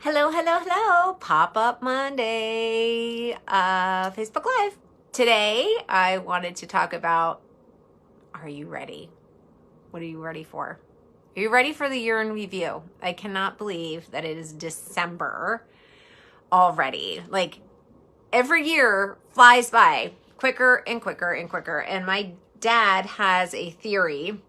Hello, hello, hello. Pop-up Monday, Facebook Live. Today, I wanted to talk about, are you ready? What are you ready for? Are you ready for the year in review? I cannot believe that it is December already. Like, every year flies by quicker and quicker and quicker. And my dad has a theory,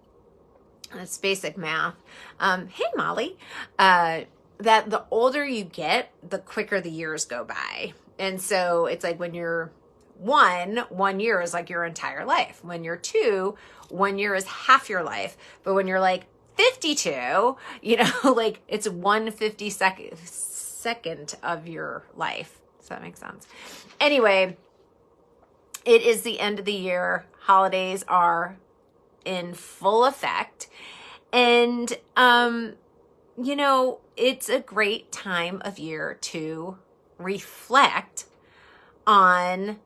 it's basic math. Hey, Molly. That the older you get, the quicker the years go by. And so it's like when you're 1 year is like your entire life. When you're 2, 1 year is half your life. But when you're like 52, like it's 1/52nd of your life. Does that make sense? Anyway, it is the end of the year. Holidays are in full effect. And, it's a great time of year to reflect on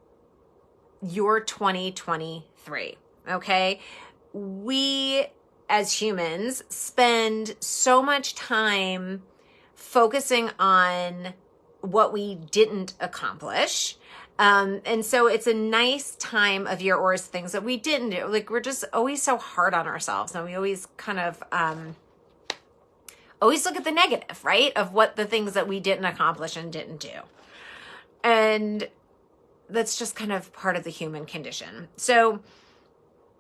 your 2023, okay? We, as humans, spend so much time focusing on what we didn't accomplish. And so it's a nice time of year, or it's things that we didn't do. Like, we're just always so hard on ourselves, and we always kind of, always look at the negative, right? Of what the things that we didn't accomplish and didn't do. And that's just kind of part of the human condition. So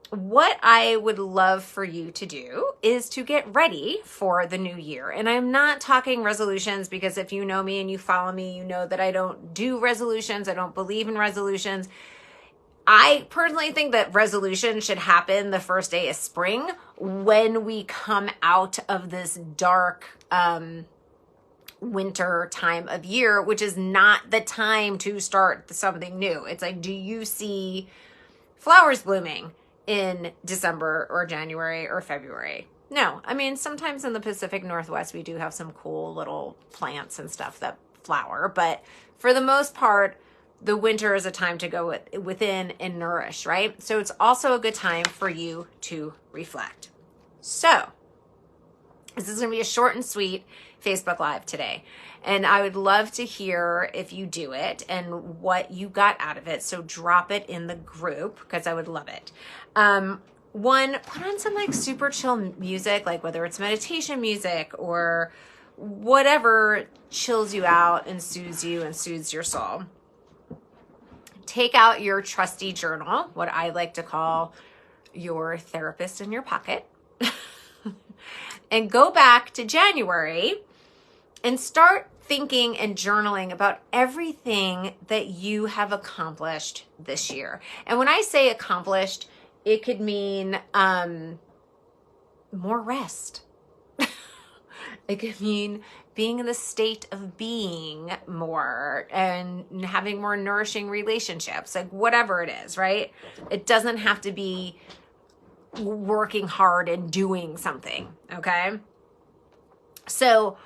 what I would love for you to do is to get ready for the new year. And I'm not talking resolutions, because if you know me and you follow me, you know that I don't do resolutions. I don't believe in resolutions. I personally think that resolution should happen the first day of spring, when we come out of this dark winter time of year, which is not the time to start something new. It's like, do you see flowers blooming in December or January or February? No. I mean, sometimes in the Pacific Northwest, we do have some cool little plants and stuff that flower, but for the most part, the winter is a time to go within and nourish, right? So it's also a good time for you to reflect. So this is going to be a short and sweet Facebook Live today. And I would love to hear if you do it and what you got out of it. So drop it in the group, because I would love it. One, put on some like super chill music, like whether it's meditation music or whatever chills you out and soothes you and soothes your soul. Take out your trusty journal, what I like to call your therapist in your pocket, and go back to January and start thinking and journaling about everything that you have accomplished this year. And when I say accomplished, it could mean more rest. It could mean being in the state of being more and having more nourishing relationships, like whatever it is, right? It doesn't have to be working hard and doing something, okay? So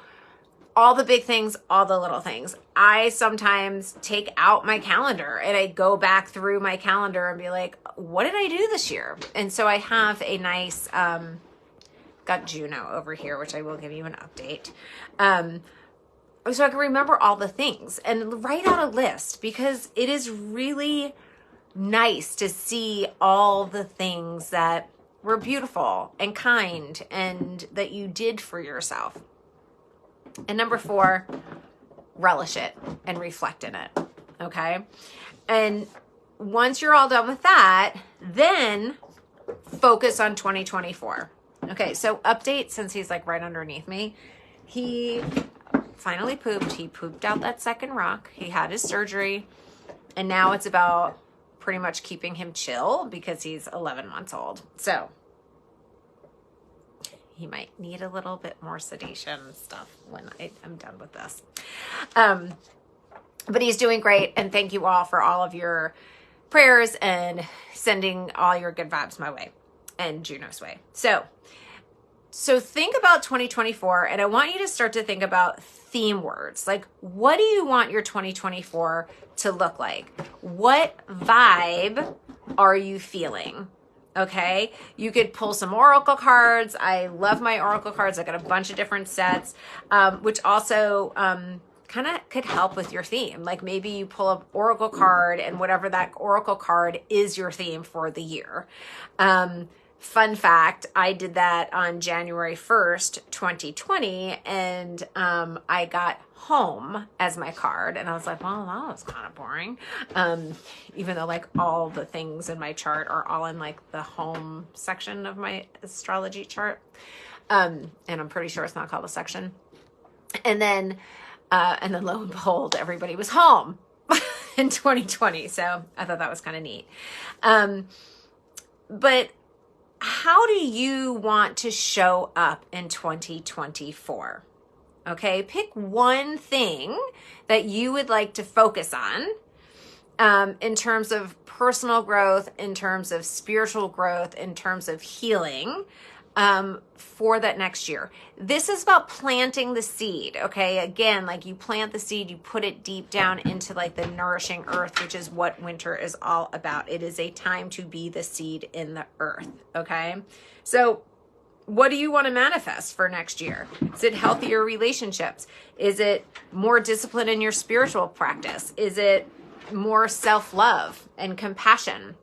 all the big things, all the little things. I sometimes take out my calendar and I go back through my calendar and be like, what did I do this year? And so I have a nice, got Juno over here, which I will give you an update. So I can remember all the things and write out a list, because it is really nice to see all the things that were beautiful and kind and that you did for yourself. And number 4, relish it and reflect in it. Okay. And once you're all done with that, then focus on 2024. Okay, so update, since he's like right underneath me. He finally pooped. He pooped out that second rock. He had his surgery. And now it's about pretty much keeping him chill, because he's 11 months old. So he might need a little bit more sedation and stuff when I'm done with this. But he's doing great. And thank you all for all of your prayers and sending all your good vibes my way and Juno's way. So think about 2024, and I want you to start to think about theme words. Like, what do you want your 2024 to look like? What vibe are you feeling? Okay, you could pull some oracle cards. I love my oracle cards. I got a bunch of different sets, which also kind of could help with your theme. Like maybe you pull up oracle card, and whatever that oracle card is your theme for the year. Fun fact, I did that on January 1st, 2020, and I got home as my card, and I was like, well, that was kind of boring. Even though like all the things in my chart are all in like the home section of my astrology chart. And I'm pretty sure it's not called a section. And then lo and behold, everybody was home in 2020. So I thought that was kind of neat. But how do you want to show up in 2024? Okay, pick one thing that you would like to focus on in terms of personal growth, in terms of spiritual growth, in terms of healing for that next year. This is about planting the seed, okay? Again, like you plant the seed, you put it deep down into like the nourishing earth, which is what winter is all about. It is a time to be the seed in the earth, okay? So what do you want to manifest for next year? Is it healthier relationships? Is it more discipline in your spiritual practice? Is it more self-love and compassion?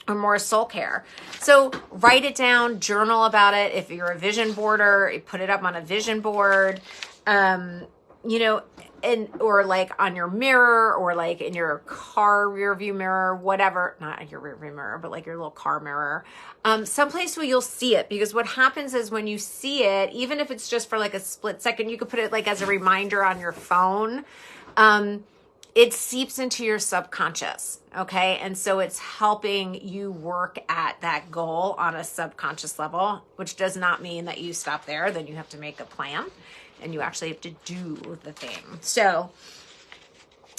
Or more soul care? So write it down, journal about it. If you're a vision boarder, put it up on a vision board, or like on your mirror, or like in your car rear view mirror, whatever, not your rear view mirror, but like your little car mirror, someplace where you'll see it. Because what happens is when you see it, even if it's just for like a split second, you could put it like as a reminder on your phone. It seeps into your subconscious, okay? And so it's helping you work at that goal on a subconscious level, which does not mean that you stop there. Then you have to make a plan and you actually have to do the thing. So,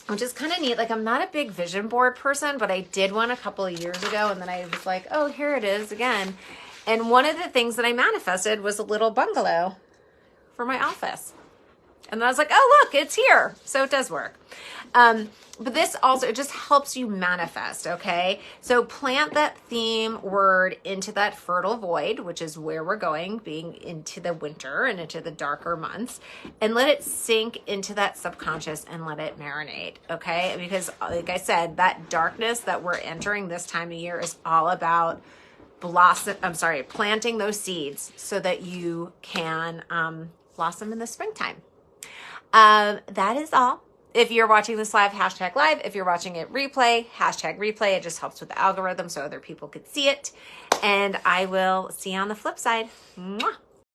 which is kind of neat. Like, I'm not a big vision board person, but I did one a couple of years ago, and then I was like, oh, here it is again. And one of the things that I manifested was a little bungalow for my office. And I was like, oh, look, it's here. So it does work. But this also, it just helps you manifest, okay? So plant that theme word into that fertile void, which is where we're going, being into the winter and into the darker months, and let it sink into that subconscious and let it marinate, okay? Because like I said, that darkness that we're entering this time of year is all about planting those seeds so that you can blossom in the springtime. That is all. If you're watching this live, hashtag live. If you're watching it replay, hashtag replay. It just helps with the algorithm so other people could see it. And I will see you on the flip side. Mwah.